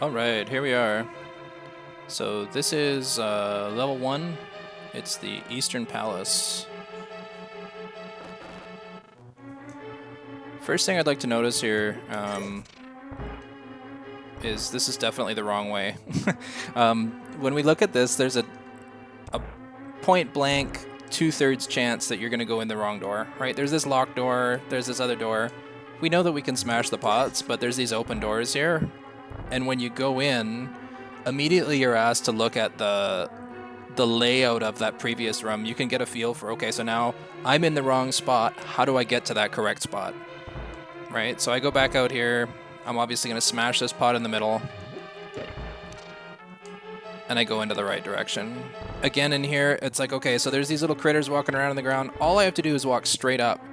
Alright, here we are. So this is level 1. It's the Eastern Palace. First thing I'd like to notice here is this is definitely the wrong way. When we look at this, there's a point blank 2/3 chance that you're going to go in the wrong door, right? There's this locked door, there's this other door. We know that we can smash the pots, but there's these open doors here. And when you go in, immediately you're asked to look at the layout of that previous room. You can get a feel for, okay, so now I'm in the wrong spot. How do I get to that correct spot? Right? So I go back out here. I'm obviously going to smash this pot in the middle. And I go into the right direction. Again, in here, it's like, okay, so there's these little critters walking around on the ground. All I have to do is walk straight up.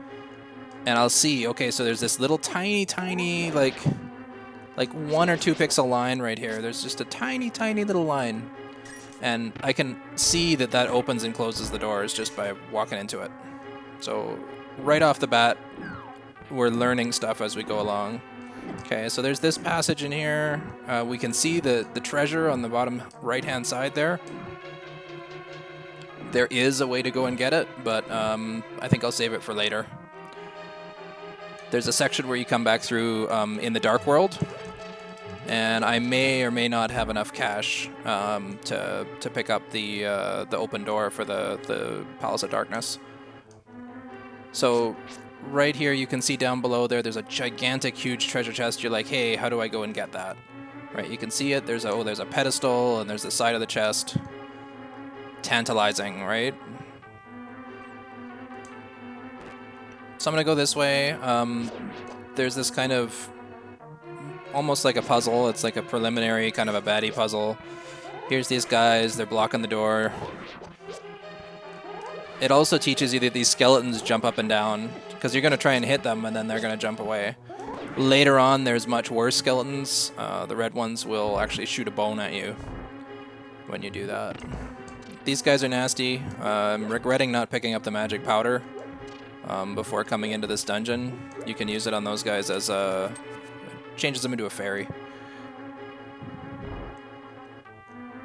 And I'll see, okay, so there's this little tiny, like 1 or 2 pixel line right here. There's just a tiny little line. And I can see that that opens and closes the doors just by walking into it. So right off the bat, we're learning stuff as we go along. Okay, so there's this passage in here. We can see the treasure on the bottom right-hand side there. There is a way to go and get it, but I think I'll save it for later. There's a section where you come back through in the Dark World, and I may or may not have enough cash to pick up the open door for the Palace of Darkness. So right here you can see down below there's a gigantic, huge treasure chest. You're like, hey, how do I go and get that? Right, you can see it. There's a pedestal, and there's the side of the chest. Tantalizing, right? So I'm gonna go this way. There's this kind of almost like a puzzle. It's like a preliminary kind of a baddie puzzle. Here's these guys. They're blocking the door. It also teaches you that these skeletons jump up and down because you're gonna try and hit them, and then they're gonna jump away. Later on, there's much worse skeletons. The red ones will actually shoot a bone at you when you do that. These guys are nasty. I'm regretting not picking up the magic powder before coming into this dungeon. You can use it on those guys as changes them into a fairy.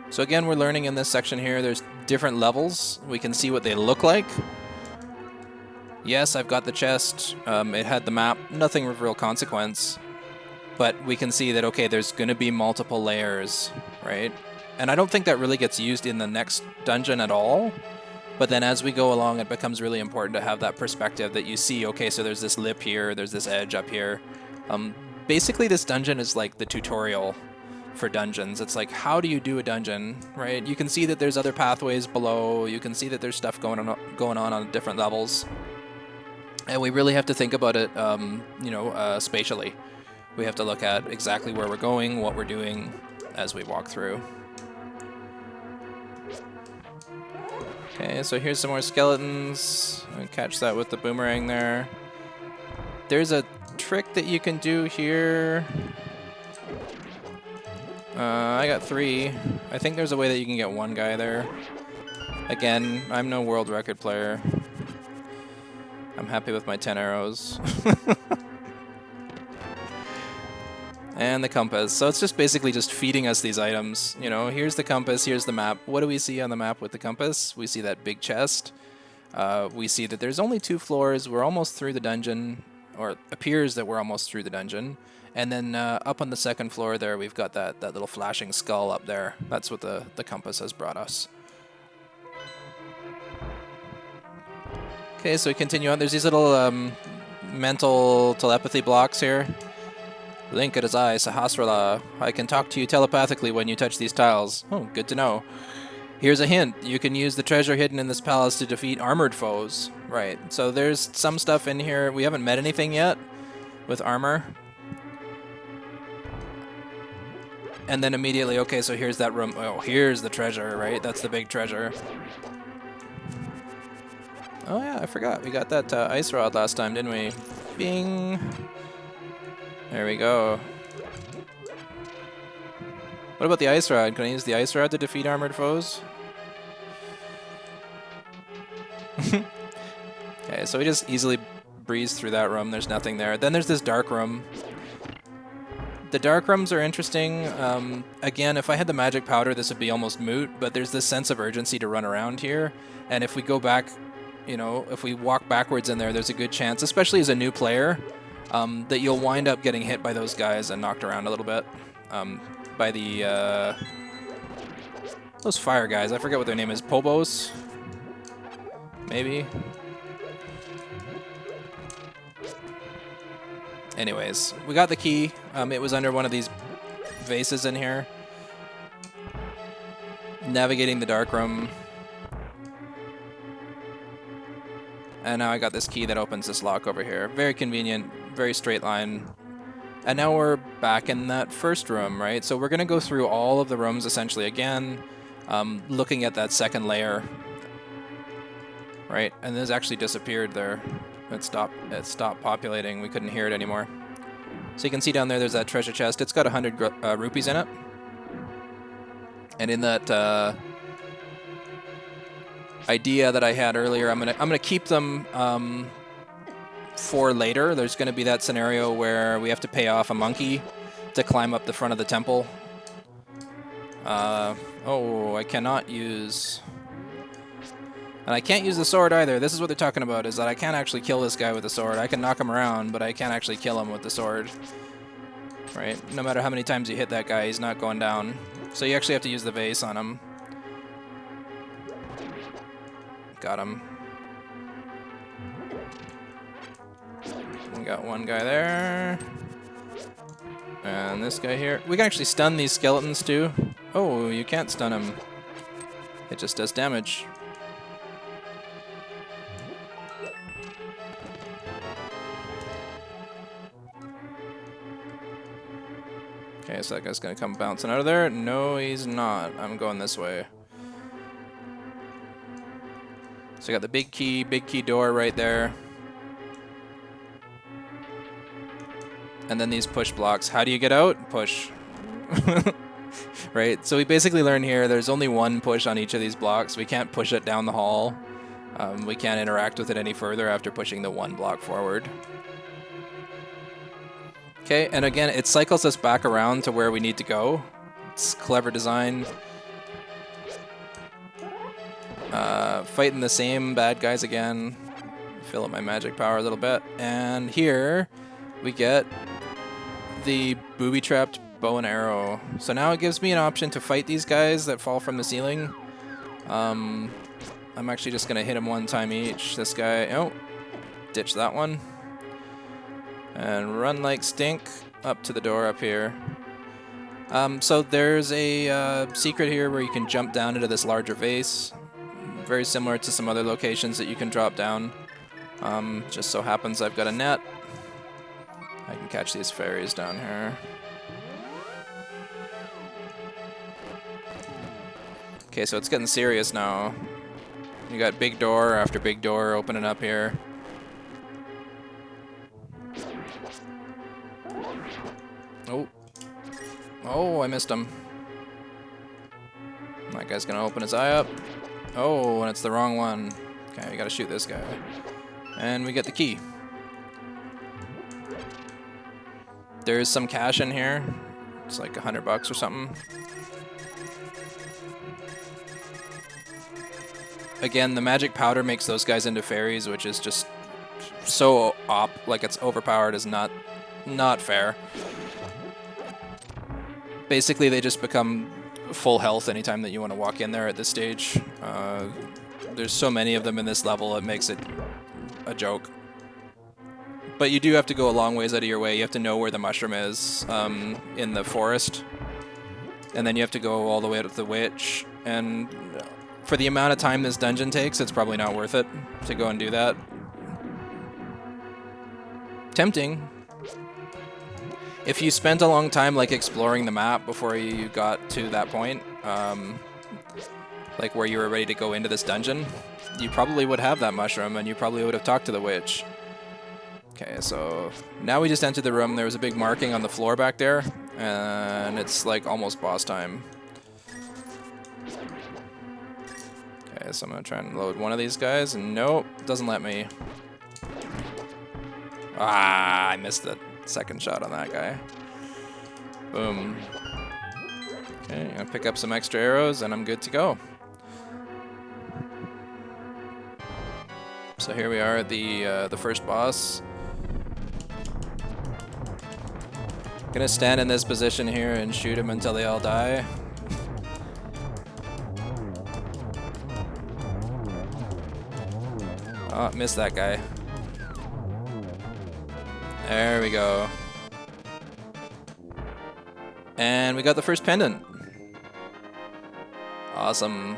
So again, we're learning in this section here, there's different levels. We can see what they look like. Yes, I've got the chest. It had the map. Nothing of real consequence. But we can see that, okay, there's going to be multiple layers, right? And I don't think that really gets used in the next dungeon at all. But then as we go along, it becomes really important to have that perspective that you see, okay, so there's this lip here, there's this edge up here. Basically, this dungeon is like the tutorial for dungeons. It's like, how do you do a dungeon, right? You can see that there's other pathways below. You can see that there's stuff going on different levels. And we really have to think about it, spatially. We have to look at exactly where we're going, what we're doing as we walk through. Okay, so here's some more skeletons. I'll catch that with the boomerang there. There's a trick that you can do here. I got 3. I think there's a way that you can get 1 guy there. Again, I'm no world record player. I'm happy with my 10 arrows. And the compass. So it's just basically just feeding us these items. You know, here's the compass, here's the map. What do we see on the map with the compass? We see that big chest. We see that there's only 2 floors. We're almost through the dungeon, or it appears that we're almost through the dungeon. And then up on the 2nd floor there, we've got that little flashing skull up there. That's what the compass has brought us. Okay, so we continue on. There's these little mental telepathy blocks here. Link, it is I, Sahasrara. I can talk to you telepathically when you touch these tiles. Oh, good to know. Here's a hint. You can use the treasure hidden in this palace to defeat armored foes. Right, so there's some stuff in here. We haven't met anything yet with armor. And then immediately, okay, so here's that room. Oh, here's the treasure, right? That's the big treasure. Oh yeah, I forgot. We got that ice rod last time, didn't we? Bing! There we go. What about the ice rod? Can I use the ice rod to defeat armored foes? Okay, so we just easily breeze through that room. There's nothing there. Then there's this dark room. The dark rooms are interesting. Again, if I had the magic powder, this would be almost moot, but there's this sense of urgency to run around here. And if we go back, you know, if we walk backwards in there, there's a good chance, especially as a new player, that you'll wind up getting hit by those guys and knocked around a little bit. By the, those fire guys. I forget what their name is. Pobos? Maybe? Anyways, we got the key. It was under one of these vases in here. Navigating the dark room. And now I got this key that opens this lock over here. Very convenient, very straight line. And now we're back in that first room, right? So we're going to go through all of the rooms essentially again, looking at that second layer. Right? And this actually disappeared there. It stopped populating. We couldn't hear it anymore. So you can see down there, there's that treasure chest. It's got 100 rupees in it. And in that idea that I had earlier, I'm gonna keep them for later. There's gonna be that scenario where we have to pay off a monkey to climb up the front of the temple. Oh, I cannot use... And I can't use the sword either. This is what they're talking about, is that I can't actually kill this guy with the sword. I can knock him around, but I can't actually kill him with the sword. Right? No matter how many times you hit that guy, he's not going down. So you actually have to use the vase on him. Got him. We got one guy there. And this guy here. We can actually stun these skeletons too. Oh, you can't stun him. It just does damage. Okay, so that guy's gonna come bouncing out of there. No, he's not. I'm going this way. So I got the big key door right there. And then these push blocks. How do you get out? Push. Right? So we basically learn here there's only one push on each of these blocks. We can't push it down the hall. We can't interact with it any further after pushing the one block forward. Okay, and again, it cycles us back around to where we need to go. It's clever design. Fighting the same bad guys again. Fill up my magic power a little bit. And here we get the Booby-Trapped Bow and Arrow. So now it gives me an option to fight these guys that fall from the ceiling. I'm actually just going to hit them one time each. This guy, oh, ditch that one. And run like stink up to the door up here. So there's a secret here where you can jump down into this larger vase. Very similar to some other locations that you can drop down. Just so happens I've got a net. I can catch these fairies down here. Okay, so it's getting serious now. You got big door after big door opening up here. Oh. Oh, I missed him. That guy's gonna open his eye up. Oh, and it's the wrong one. Okay, we gotta shoot this guy. And we get the key. There's some cash in here. It's like $100 or something. Again, the magic powder makes those guys into fairies, which is just so like it's overpowered is not fair. Basically, they just become full health anytime that you want to walk in there at this stage. There's so many of them in this level, it makes it a joke. But you do have to go a long ways out of your way. You have to know where the mushroom is in the forest. And then you have to go all the way out to the witch. And for the amount of time this dungeon takes, it's probably not worth it to go and do that. Tempting. If you spent a long time like exploring the map before you got to that point, like where you were ready to go into this dungeon, you probably would have that mushroom and you probably would have talked to the witch. Okay, so now we just entered the room. There was a big marking on the floor back there, and it's like almost boss time. Okay, so I'm gonna try and load one of these guys, and nope, doesn't let me. Ah, I missed the second shot on that guy. Boom. Okay, I'm gonna pick up some extra arrows and I'm good to go. So here we are at the first boss. Gonna stand in this position here and shoot him until they all die. Oh, missed that guy. There we go. And we got the first pendant. Awesome.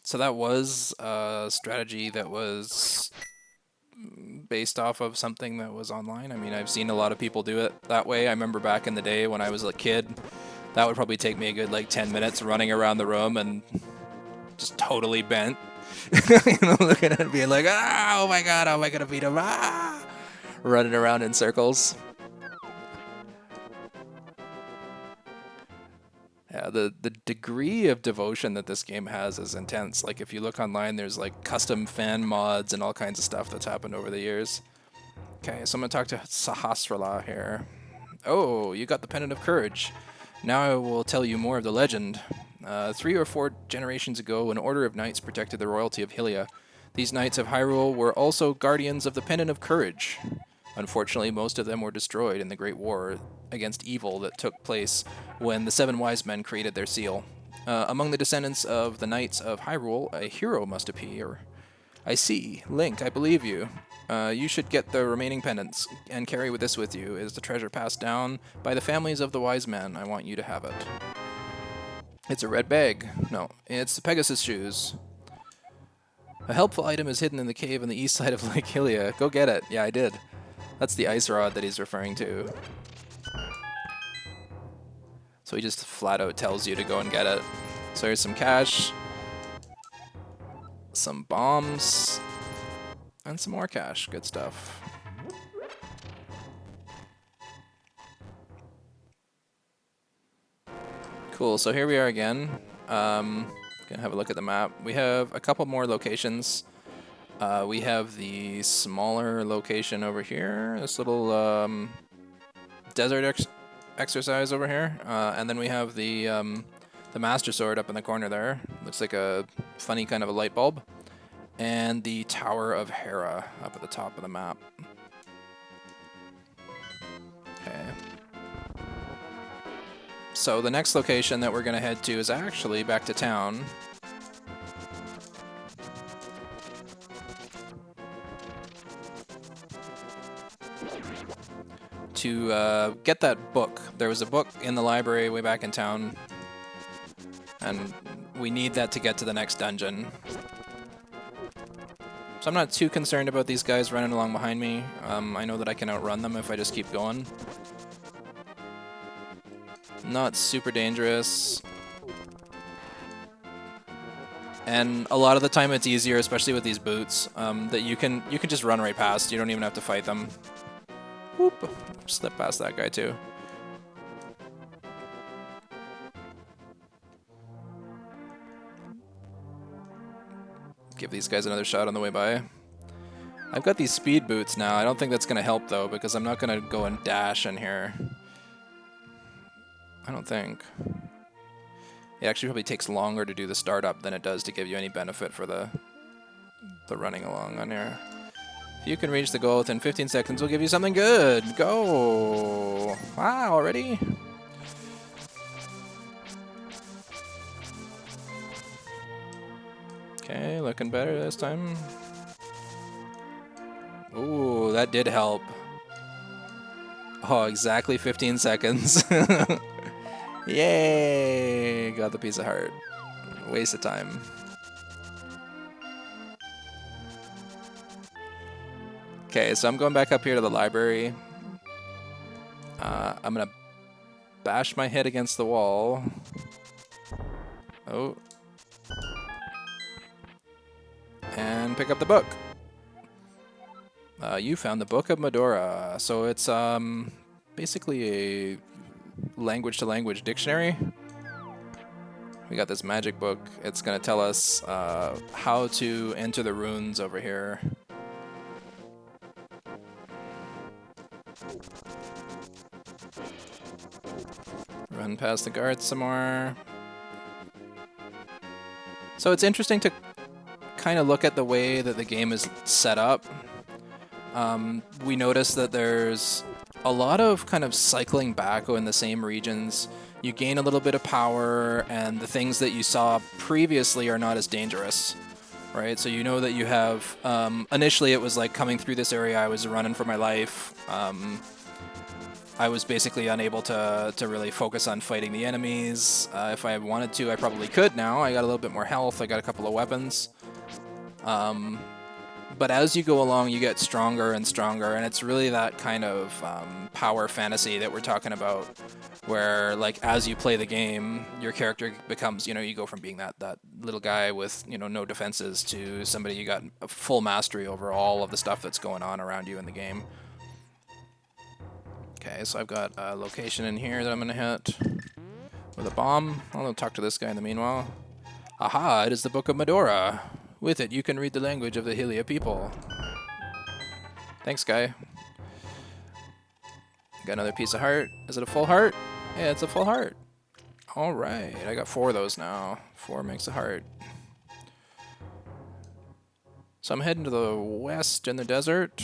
So that was a strategy that was based off of something that was online. I mean, I've seen a lot of people do it that way. I remember back in the day when I was a kid, that would probably take me a good like 10 minutes running around the room and just totally bent. You know, looking at it being like, ah, oh my god, how am I gonna beat him? Ah! Running around in circles. Yeah, the degree of devotion that this game has is intense. Like, if you look online, there's like custom fan mods and all kinds of stuff that's happened over the years. Okay, so I'm gonna talk to Sahasrara here. Oh, you got the Pendant of Courage. Now I will tell you more of the legend. 3 or 4 generations ago, an order of knights protected the royalty of Hylia. These knights of Hyrule were also guardians of the Pendant of Courage. Unfortunately, most of them were destroyed in the Great War against evil that took place when the 7 wise men created their seal. Among the descendants of the Knights of Hyrule, a hero must appear. I see. Link, I believe you. You should get the remaining pendants and carry this with you. It is the treasure passed down by the families of the wise men. I want you to have it. It's a red bag. No, it's the Pegasus shoes. A helpful item is hidden in the cave on the east side of Lake Hylia. Go get it. Yeah, I did. That's the ice rod that he's referring to. So he just flat out tells you to go and get it. So here's some cash, some bombs, and some more cash. Good stuff. Cool, so here we are again. Gonna have a look at the map. We have a couple more locations. We have the smaller location over here, this little desert exercise over here, and then we have the Master Sword up in the corner there. Looks like a funny kind of a light bulb. And the Tower of Hera up at the top of the map. Okay. So the next location that we're going to head to is actually back to town. To get that book. There was a book in the library way back in town, and we need that to get to the next dungeon. So I'm not too concerned about these guys running along behind me. I know that I can outrun them if I just keep going. Not super dangerous. And a lot of the time it's easier, especially with these boots, that you can just run right past. You don't even have to fight them. Whoop. Slip past that guy too. Give these guys another shot on the way by. I've got these speed boots now. I don't think that's going to help though, because I'm not going to go and dash in here. I don't think. It actually probably takes longer to do the startup than it does to give you any benefit for the running along on here. If you can reach the goal within 15 seconds, we'll give you something good. Go! Wow, already? Okay, looking better this time. Ooh, that did help. Oh, exactly 15 seconds. Yay! Got the piece of heart. Waste of time. Okay, so I'm going back up here to the library. I'm gonna bash my head against the wall. Oh. And pick up the book. You found the Book of Medora. So it's basically a language-to-language dictionary. We got this magic book. It's going to tell us how to enter the runes over here. Run past the guards some more. So it's interesting to kind of look at the way that the game is set up. We notice that there's a lot of kind of cycling back in the same regions. You gain a little bit of power, and the things that you saw previously are not as dangerous, right? So you know that you have... initially, it was like coming through this area, I was running for my life. I was basically unable to really focus on fighting the enemies. If I wanted to, I probably could now. I got a little bit more health, I got a couple of weapons. But as you go along, you get stronger and stronger, and it's really that kind of power fantasy that we're talking about, where, like, as you play the game, your character becomes, you go from being that little guy with, no defenses to somebody you got a full mastery over all of the stuff that's going on around you in the game. Okay, so I've got a location in here that I'm going to hit with a bomb. I'll talk to this guy in the meanwhile. Aha, it is the Book of Medora. With it, you can read the language of the Hylia people. Thanks, guy. Got another piece of heart. Is it a full heart? Yeah, it's a full heart. All right, I got 4 of those now. 4 makes a heart. So I'm heading to the west in the desert.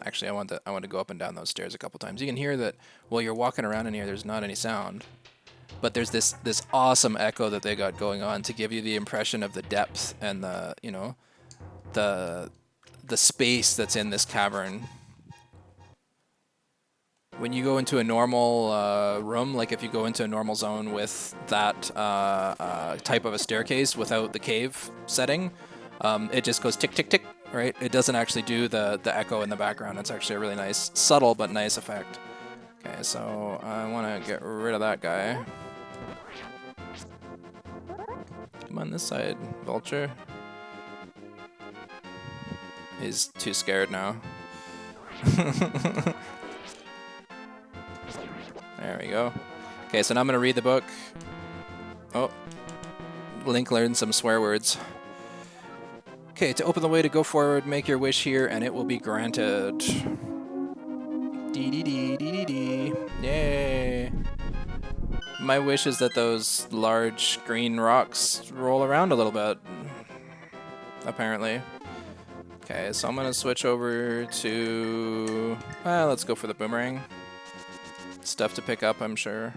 Actually, I want to go up and down those stairs a couple times. You can hear that while you're walking around in here, there's not any sound. But there's this awesome echo that they got going on to give you the impression of the depth and the space that's in this cavern. When you go into a normal room, like if you go into a normal zone with that type of a staircase without the cave setting, it just goes tick, tick, tick. Right? It doesn't actually do the echo in the background. It's actually a really nice, subtle but nice effect. Okay, so I want to get rid of that guy. Come on this side, vulture. He's too scared now. There we go. Okay, so now I'm going to read the book. Oh, Link learned some swear words. Okay, to open the way to go forward, make your wish here, and it will be granted. Dee-dee-dee-dee-dee-dee. Yay! My wish is that those large green rocks roll around a little bit. Apparently. Okay, so I'm gonna switch over to... Well, let's go for the boomerang. Stuff to pick up, I'm sure.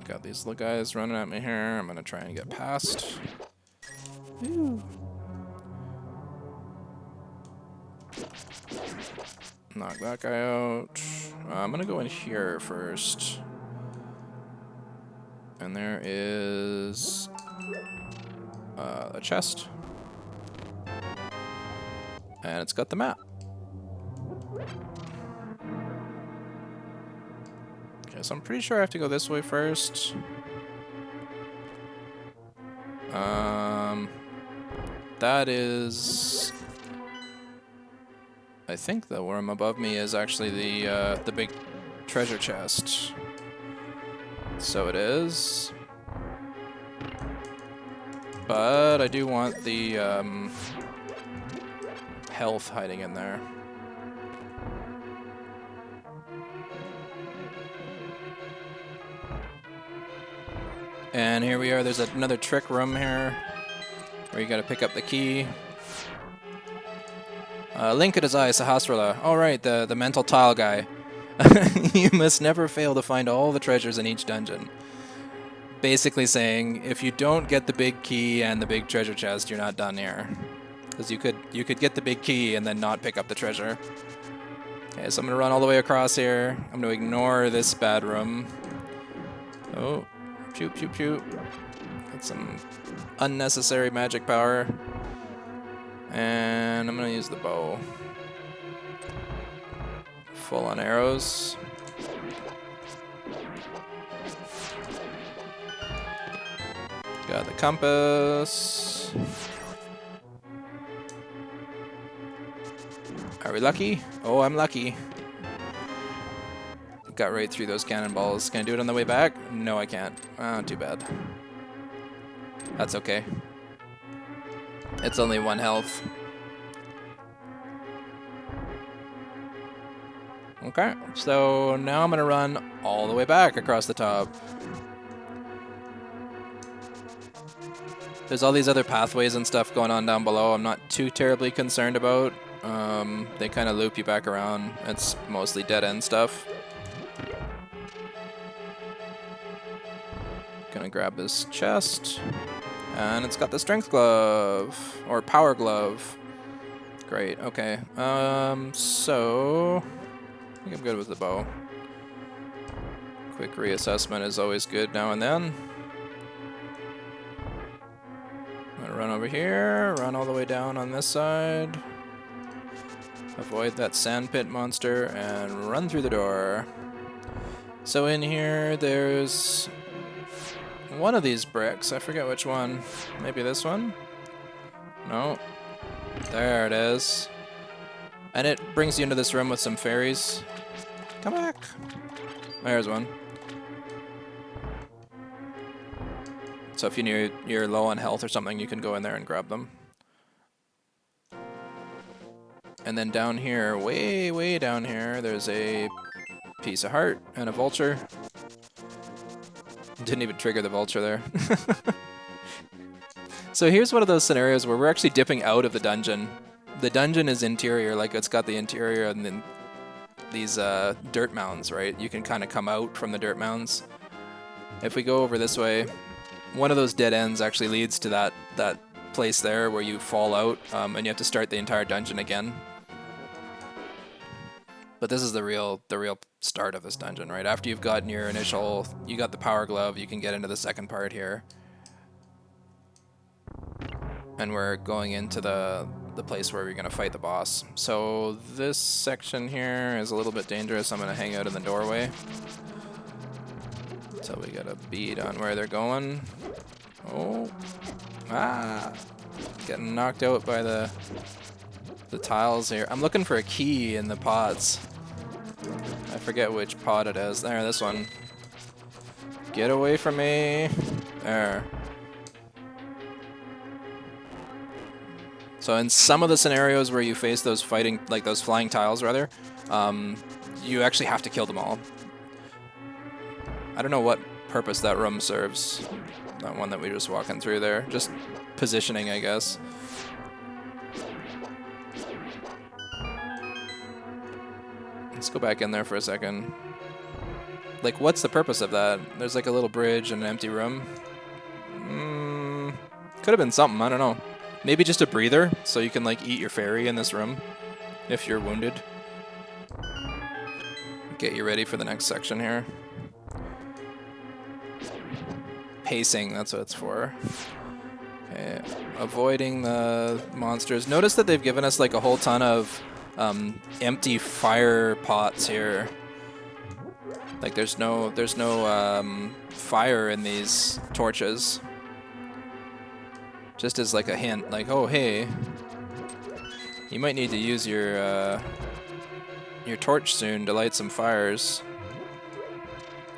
Got these little guys running at me here. I'm gonna try and get past. Ooh. Knock that guy out. I'm gonna go in here first. And there is a chest. And it's got the map. Okay, so I'm pretty sure I have to go this way first. That is... I think the worm above me is actually the big treasure chest. So it is. But I do want the health hiding in there. And here we are, there's another trick room here, where you gotta pick up the key. Link at his eye, Sahasrara. Alright, the mental tile guy. You must never fail to find all the treasures in each dungeon. Basically saying, if you don't get the big key and the big treasure chest, you're not done here. Because you could get the big key and then not pick up the treasure. Okay, so I'm gonna run all the way across here. I'm gonna ignore this bad room. Oh. Pew, pew, pew. Got some unnecessary magic power. And I'm going to use the bow. Full on arrows. Got the compass. Are we lucky? Oh, I'm lucky. got right through those cannonballs. Can I do it on the way back? No, I can't. Too bad. That's okay. It's only 1 health. Okay, so now I'm gonna run all the way back across the top. There's all these other pathways and stuff going on down below I'm not too terribly concerned about. They kind of loop you back around. It's mostly dead-end stuff. Gonna grab this chest. And it's got the strength glove. Or power glove. Great, okay. So... I think I'm good with the bow. Quick reassessment is always good now and then. I'm gonna run over here, run all the way down on this side. Avoid that sandpit monster and run through the door. So in here there's one of these bricks. I forget which one. Maybe this one? No. There it is. And it brings you into this room with some fairies. Come back. There's one. So if you're low on health or something, you can go in there and grab them. And then down here, way, way down here, there's a piece of heart and a vulture. Didn't even trigger the vulture there. So here's one of those scenarios where we're actually dipping out of the dungeon. The dungeon is interior, like it's got the interior and then these dirt mounds, right? You can kind of come out from the dirt mounds. If we go over this way, one of those dead ends actually leads to that place there where you fall out and you have to start the entire dungeon again. But this is the real start of this dungeon, right? After you've gotten your initial, you got the power glove, you can get into the second part here. And we're going into the place where we're going to fight the boss. So this section here is a little bit dangerous. I'm going to hang out in the doorway. So we got a bead on where they're going. Oh. Ah. Getting knocked out by the tiles here. I'm looking for a key in the pods. I forget which pod it is. There, this one. Get away from me. There. So in some of the scenarios where you face those those flying tiles rather, you actually have to kill them all. I don't know what purpose that room serves. That one that we were just walking through there. Just positioning, I guess. Let's go back in there for a second. Like, what's the purpose of that? There's like a little bridge and an empty room. Could have been something, I don't know. Maybe just a breather, so you can like eat your fairy in this room if you're wounded. Get you ready for the next section here. Pacing, that's what it's for. Okay, avoiding the monsters. Notice that they've given us like a whole ton of empty fire pots here. Like there's no fire in these torches. Just as like a hint, like, oh hey, you might need to use your torch soon to light some fires.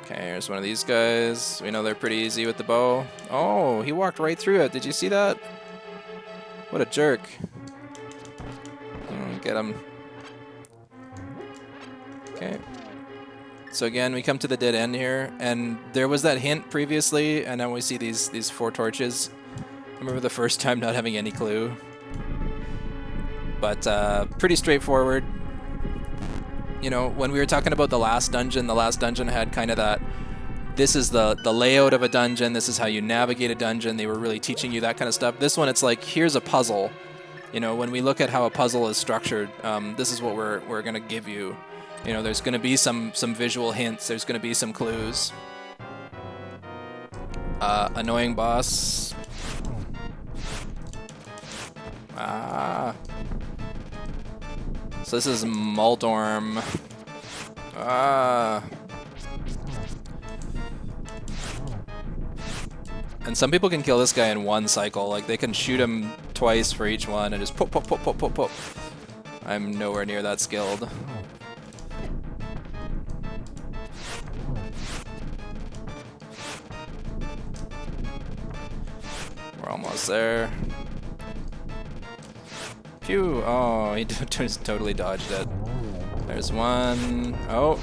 Okay, here's one of these guys. We know they're pretty easy with the bow. Oh, he walked right through it. Did you see that? What a jerk. Get him. Okay. So again, we come to the dead end here, and there was that hint previously, and now we see these 4 torches. I remember the first time not having any clue. But pretty straightforward. You know, when we were talking about the last dungeon had kind of that, this is the layout of a dungeon, this is how you navigate a dungeon, they were really teaching you that kind of stuff. This one, it's like, here's a puzzle. You know, when we look at how a puzzle is structured, this is what we're going to give you. You know, there's going to be some visual hints, there's going to be some clues. Annoying boss. Ah. So this is Muldorm. Ah. And some people can kill this guy in one cycle. Like, they can shoot him twice for each one and just pop, pop, pop, pop, pop, pop. I'm nowhere near that skilled. We're almost there. Phew! Oh, he just totally dodged it. There's one. Oh.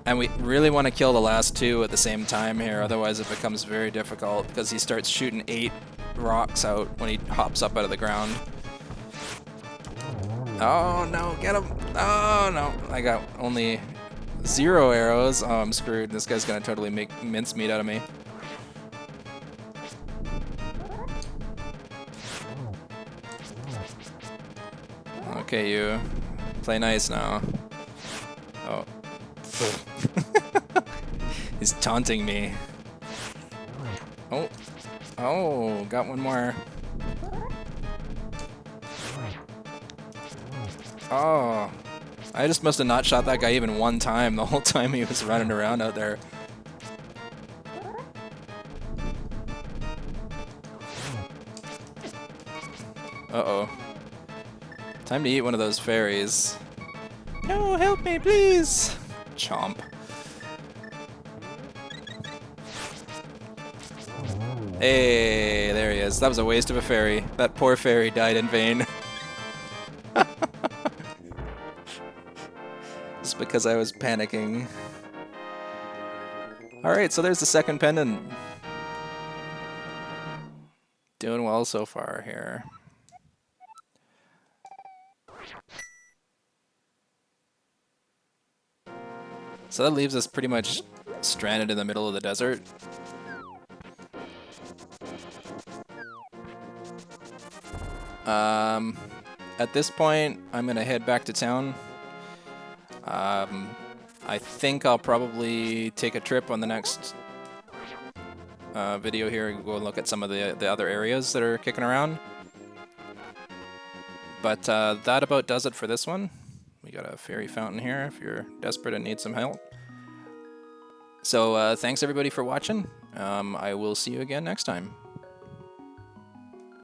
And we really want to kill the last two at the same time here, otherwise it becomes very difficult because he starts shooting 8 rocks out when he hops up out of the ground. Oh no, get him! Oh no, I got only 0 arrows. Oh, I'm screwed. This guy's gonna totally make mincemeat out of me. Okay, you. Play nice now. Oh. He's taunting me. Oh. Oh, got one more. Oh. I just must have not shot that guy even one time the whole time he was running around out there. Uh-oh. Time to eat one of those fairies. No, help me, please! Chomp. Hey, there he is. That was a waste of a fairy. That poor fairy died in vain. Just because I was panicking. Alright, so there's the second pendant. Doing well so far here. So that leaves us pretty much stranded in the middle of the desert. At this point, I'm gonna head back to town. I think I'll probably take a trip on the next video here and go and look at some of the other areas that are kicking around. But that about does it for this one. We got a fairy fountain here if you're desperate and need some help. So thanks everybody for watching. I will see you again next time.